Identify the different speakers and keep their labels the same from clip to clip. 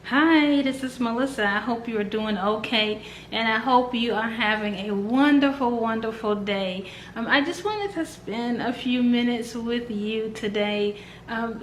Speaker 1: Hi, this is Melissa. I hope you are doing okay, and I hope you are having a wonderful day. I just wanted to spend a few minutes with you today,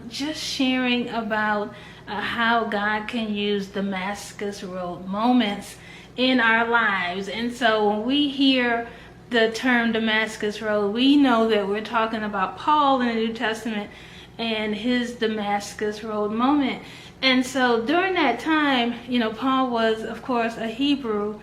Speaker 1: just sharing about how God can use Damascus Road moments in our lives. And so when we hear the term Damascus Road, we know that we're talking about Paul in the New Testament and his Damascus Road moment. And so during that time, Paul was, of course, a Hebrew,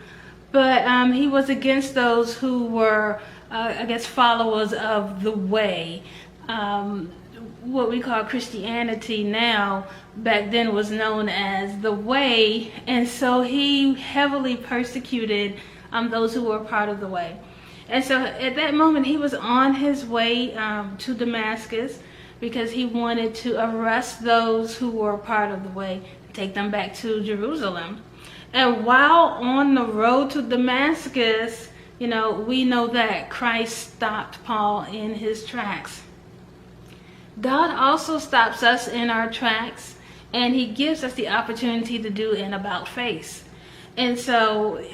Speaker 1: but he was against those who were, followers of the way. What we call Christianity now, back then was known as the way. And so he heavily persecuted those who were part of the way. And so at that moment, he was on his way to Damascus, because he wanted to arrest those who were part of the way, take them back to Jerusalem. And while on the road to Damascus, we know that Christ stopped Paul in his tracks. God also stops us in our tracks, and he gives us the opportunity to do an about face. And so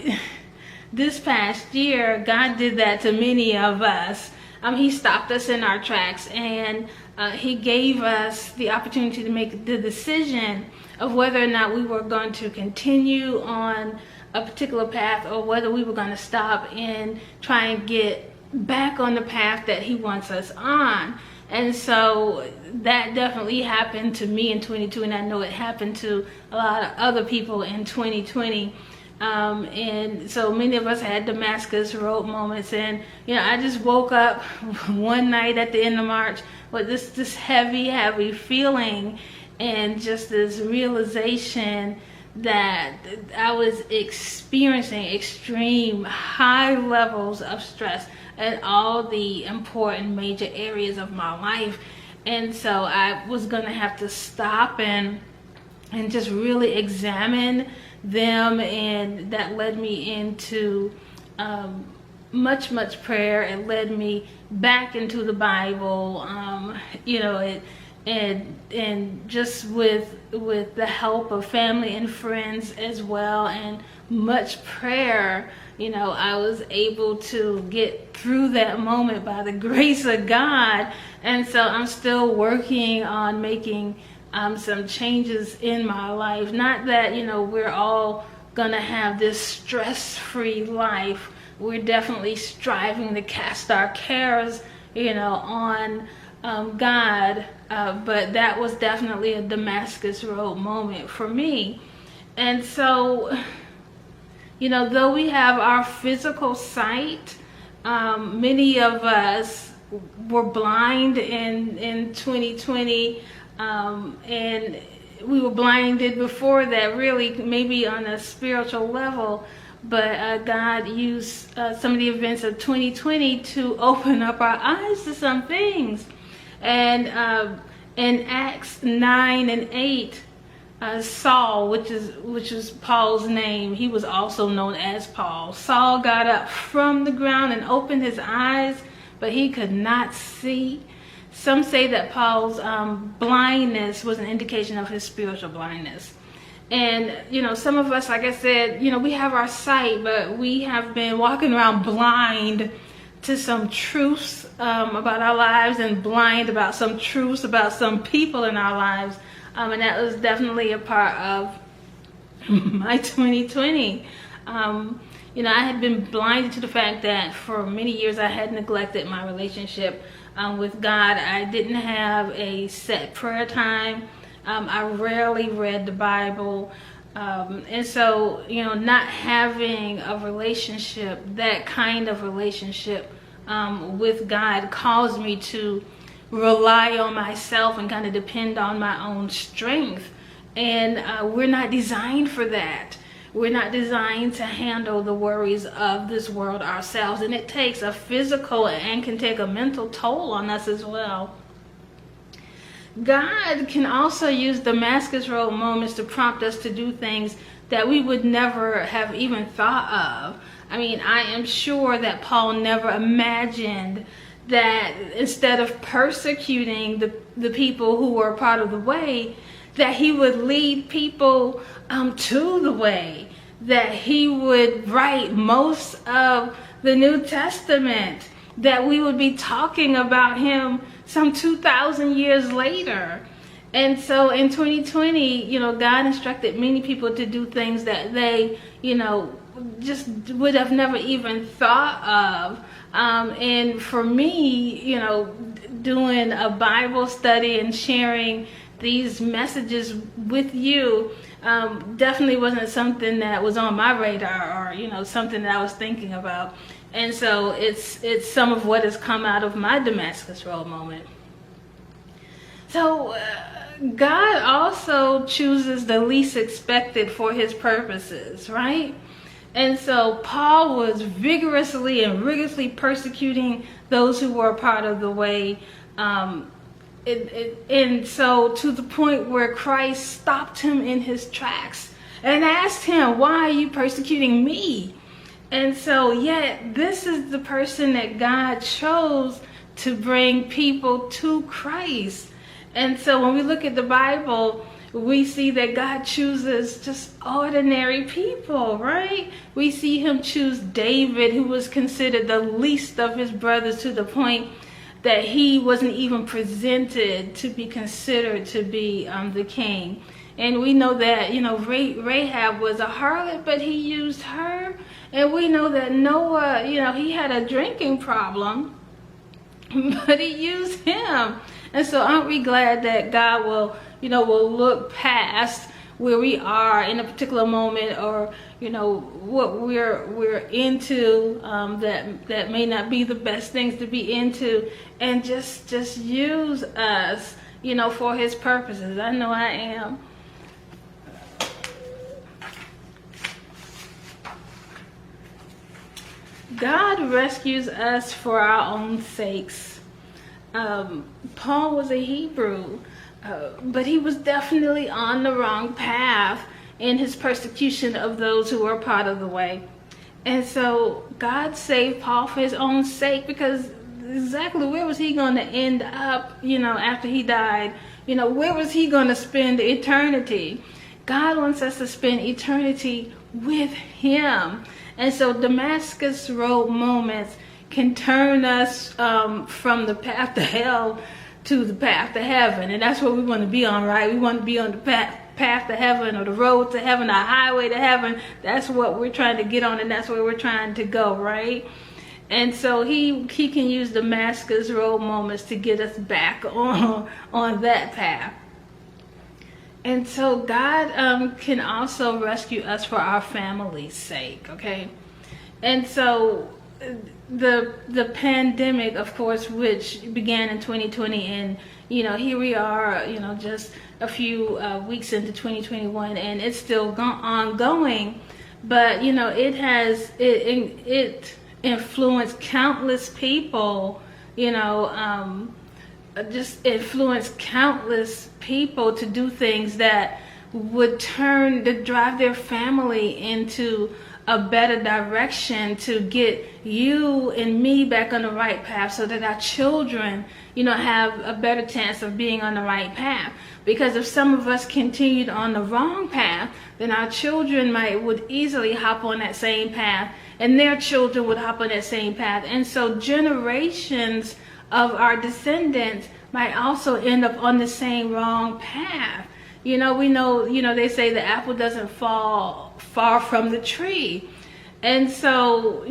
Speaker 1: this past year, God did that to many of us. He stopped us in our tracks, and he gave us the opportunity to make the decision of whether or not we were going to continue on a particular path, or whether we were going to stop and try and get back on the path that he wants us on. And so that definitely happened to me in 2022, and I know it happened to a lot of other people in 2020. And so many of us had Damascus Road moments, and I just woke up one night at the end of March with this heavy feeling, and just this realization that I was experiencing extreme high levels of stress in all the important major areas of my life. And so I was going to have to stop and just really examine them, and that led me into much prayer. It led me back into the Bible, and just with the help of family and friends as well, and much prayer, I was able to get through that moment by the grace of God. And so I'm still working on making some changes in my life. Not that, we're all gonna have this stress-free life. We're definitely striving to cast our cares, on God. But that was definitely a Damascus Road moment for me. And so, though we have our physical sight, many of us were blind in 2020. And we were blinded before that, really, maybe on a spiritual level, but God used some of the events of 2020 to open up our eyes to some things. And in Acts 9 and 8, Saul, which is Paul's name, he was also known as Paul. Saul got up from the ground and opened his eyes, but he could not see. Some say that Paul's blindness was an indication of his spiritual blindness. And, some of us, like I said, we have our sight, but we have been walking around blind to some truths about our lives, and blind about some truths about some people in our lives. And that was definitely a part of my 2020. I had been blinded to the fact that for many years I had neglected my relationship with God. I didn't have a set prayer time. I rarely read the Bible. And so, not having a relationship, that kind of relationship with God, caused me to rely on myself and kind of depend on my own strength. And we're not designed for that. We're not designed to handle the worries of this world ourselves. And it takes a physical and can take a mental toll on us as well. God can also use Damascus Road moments to prompt us to do things that we would never have even thought of. I mean, I am sure that Paul never imagined that instead of persecuting the people who were part of the way, that he would lead people to the way, that he would write most of the New Testament, that we would be talking about him some 2,000 years later. And so in 2020, God instructed many people to do things that they, just would have never even thought of. And for me, doing a Bible study and sharing these messages with you definitely wasn't something that was on my radar, or something that I was thinking about. And so it's some of what has come out of my Damascus Road moment. So God also chooses the least expected for his purposes, right? And so Paul was vigorously and rigorously persecuting those who were a part of the way. And so to the point where Christ stopped him in his tracks and asked him, "Why are you persecuting me?" And so yet this is the person that God chose to bring people to Christ. And so when we look at the Bible, we see that God chooses just ordinary people, right? We see him choose David, who was considered the least of his brothers, to the point that he wasn't even presented to be considered to be the king. And we know that, Rahab was a harlot, but he used her. And we know that Noah, he had a drinking problem, but he used him. And so aren't we glad that God will look past where we are in a particular moment, or what we're into that may not be the best things to be into, and just use us for his purposes. I know I am. God rescues us for our own sakes. Paul was a Hebrew, but he was definitely on the wrong path in his persecution of those who were part of the way. And so God saved Paul for his own sake, because exactly where was he going to end up, after he died? Where was he going to spend eternity? God wants us to spend eternity with him. And so Damascus Road moments can turn us from the path to hell to the path to heaven. And that's what we want to be on, right? We want to be on the path to heaven, or the road to heaven, the highway to heaven. That's what we're trying to get on, and that's where we're trying to go, right? And so he can use Damascus Road moments to get us back on that path. And so God can also rescue us for our family's sake, okay? And so the pandemic, of course, which began in 2020, and here we are, just a few weeks into 2021, and it's still ongoing. But it influenced countless people, just influenced countless people to do things that would drive their family into a better direction, to get you and me back on the right path, so that our children, have a better chance of being on the right path. Because if some of us continued on the wrong path, then our children would easily hop on that same path, and their children would hop on that same path. And so generations of our descendants might also end up on the same wrong path. We know, they say the apple doesn't fall far from the tree. And so,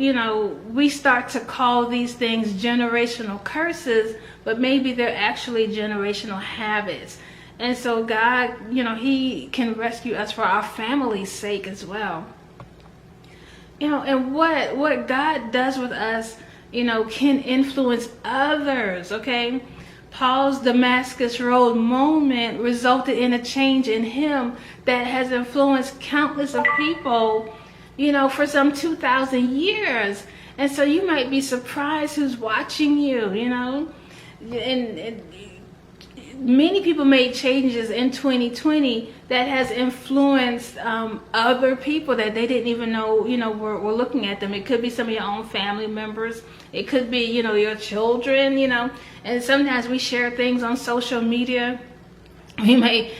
Speaker 1: we start to call these things generational curses, but maybe they're actually generational habits. And so God, he can rescue us for our family's sake as well. And what God does with us, can influence others, okay? Paul's Damascus Road moment resulted in a change in him that has influenced countless of people, for some 2,000 years. And so you might be surprised who's watching you, and many people made changes in 2020 that has influenced other people that they didn't even know, were looking at them. It could be some of your own family members. It could be, your children, and sometimes we share things on social media We may,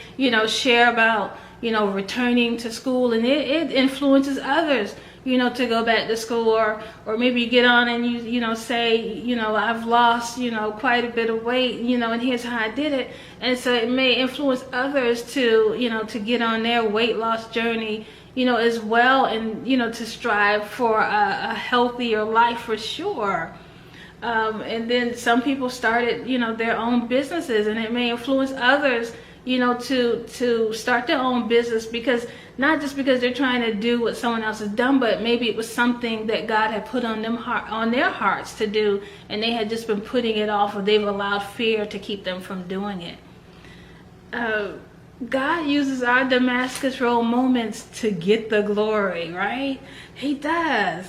Speaker 1: share about, returning to school, and it influences others, to go back to school, or maybe you get on and you say, I've lost, quite a bit of weight, and here's how I did it. And so it may influence others to get on their weight loss journey, as well, and, to strive for a healthier life for sure. And then some people started, their own businesses, and it may influence others, to start their own business, because not just because they're trying to do what someone else has done, but maybe it was something that God had put on their hearts to do, and they had just been putting it off, or they've allowed fear to keep them from doing it. God uses our Damascus Road moments to get the glory, right? He does.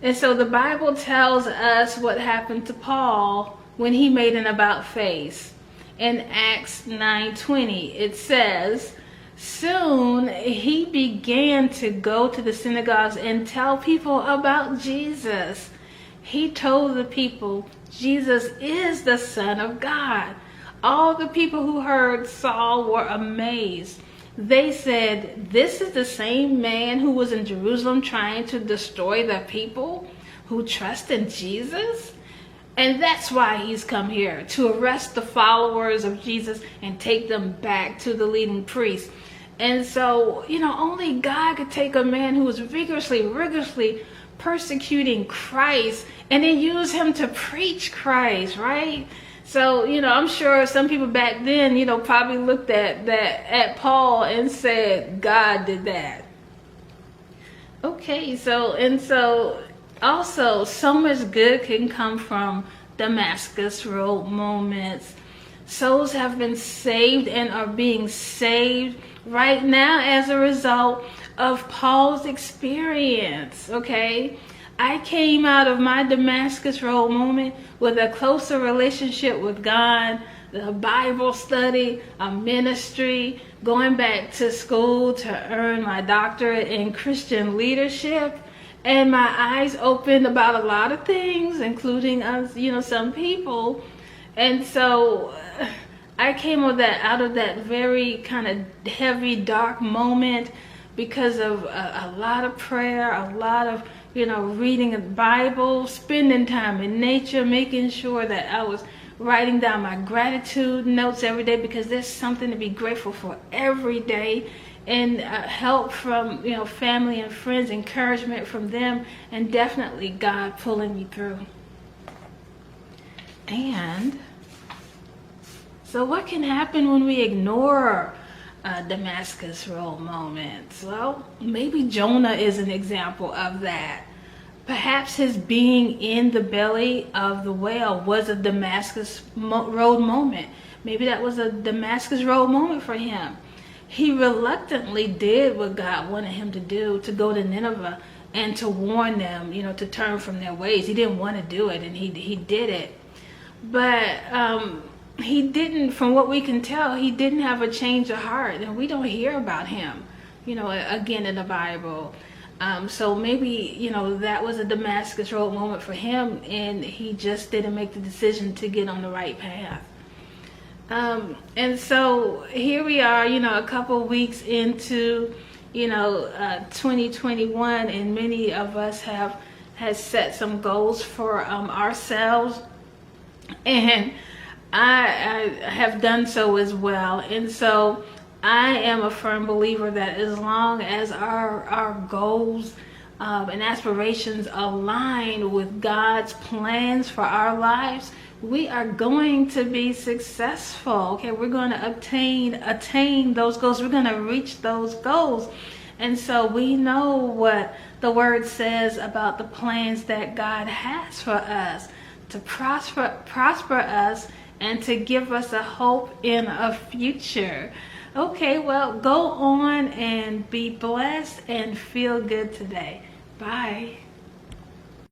Speaker 1: And so the Bible tells us what happened to Paul when he made an about face. In Acts 9:20, it says, soon he began to go to the synagogues and tell people about Jesus. He told the people, Jesus is the Son of God. All the people who heard Saul were amazed. They said, this is the same man who was in Jerusalem trying to destroy the people who trust in Jesus? And that's why he's come here, to arrest the followers of Jesus and take them back to the leading priests. And so, only God could take a man who was rigorously persecuting Christ and then use him to preach Christ, right? So, I'm sure some people back then, probably looked at Paul and said, God did that. Okay, so also, so much good can come from Damascus Road moments. Souls have been saved and are being saved right now as a result of Paul's experience, okay? I came out of my Damascus Road moment with a closer relationship with God, a Bible study, a ministry, going back to school to earn my doctorate in Christian leadership. And my eyes opened about a lot of things, including us, some people. And so I came out of that very kind of heavy, dark moment because of a lot of prayer, a lot of, reading the Bible, spending time in nature, making sure that I was writing down my gratitude notes every day, because there's something to be grateful for every day. And help from family and friends, encouragement from them, and definitely God pulling me through. And so what can happen when we ignore Damascus Road moments? Well, maybe Jonah is an example of that. Perhaps his being in the belly of the whale was a Damascus Road moment. Maybe that was a Damascus Road moment for him. He reluctantly did what God wanted him to do, to go to Nineveh and to warn them, to turn from their ways. He didn't want to do it, and he did it. But he didn't, from what we can tell, he didn't have a change of heart, and we don't hear about him, again in the Bible. So maybe, that was a Damascus Road moment for him, and he just didn't make the decision to get on the right path. And so here we are, a couple weeks into, 2021, and many of us has set some goals for ourselves, and I have done so as well. And so I am a firm believer that as long as our goals and aspirations align with God's plans for our lives, we are going to be successful. Okay, we're going to attain those goals. We're going to reach those goals. And so we know what the word says about the plans that God has for us, to prosper us and to give us a hope in a future. Okay, well, go on and be blessed and feel good today. Bye.